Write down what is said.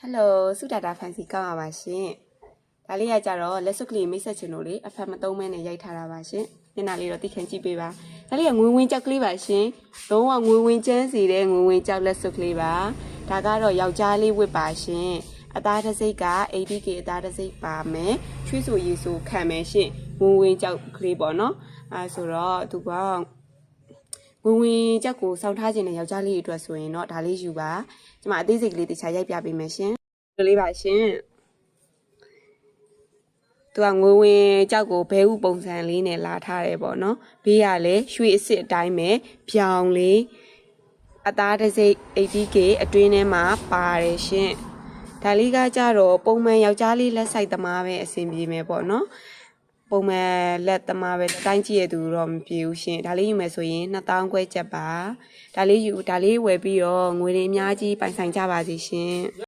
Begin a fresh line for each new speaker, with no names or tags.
Hello စုတာတာဖန်စီကောင်းပါပါရှင်။ဒါလေးကကြတော့လက်စွပ်ကလေးမိတ်ဆက်ချင်လို့လေအဖက်မသုံးမဲနဲ့ရိုက်ထားတာပါရှင်။ညနာလေးတော့သိခံကြည့်ပေးပါ။ဒါလေးကငွေဝင်ကြောက်ကလေးပါရှင်။လုံးဝငွေဝင်ကျန်းစီတဲ့ငွေဝင်ကြောက်လက်စွပ်ကလေးပါ။ဒါကတော့ယောက်ျားလေးဝတ်ပါရှင်။အသားတစ်စိတ်က 80k အသားတစ်စိတ်ပါမယ်။ချွေးဆူရီဆူခံမယ်ရှင်။ငွေဝင်ကြောက်ကလေးပေါ့နော်။အဲဆိုတော့သူကဝင်ဝင်ကြောက်ကိုစောင့်ထားခြင်းနဲ့ယောက်ျားလေးအတွက်ဆိုရင်တော့ဒါလေးယူပါကျမအသေးစိတ်ကလေးတခြားရိုက်ပြပေးမယ်ရှင်ဒီလေးပါရှင်သူကငွေဝင်ကြောက်ကိုဘဲဥပုံစံလေးနဲ့လာထားတယ်ပေါ့နော်ဘေးကလည်းရွှေအစ်စ်အတိုင်းပဲဖြောင်လေးအသားတစ်စိတ် 80k အတွင်းထဲမှာပါတယ်ရှင်ဒါလေးကကြတော့ပုံမှန်ယောက်ျားလေးလက်ဆိုင်သမားပဲအဆင်ပြေမယ်ပေါ့နော်ပုံမှန်လက်သမားပဲလက်တိုင်းကြည့်ရသူတော့မပြေဘူးရှင်ဒါလေးယူမယ်ဆိုရင်2000ခွဲချက်ပါဒါလေးဝယ်ပြီးတော့ငွေလေးအများကြီးပိုင်ဆိုင်ကြပါစေရှင်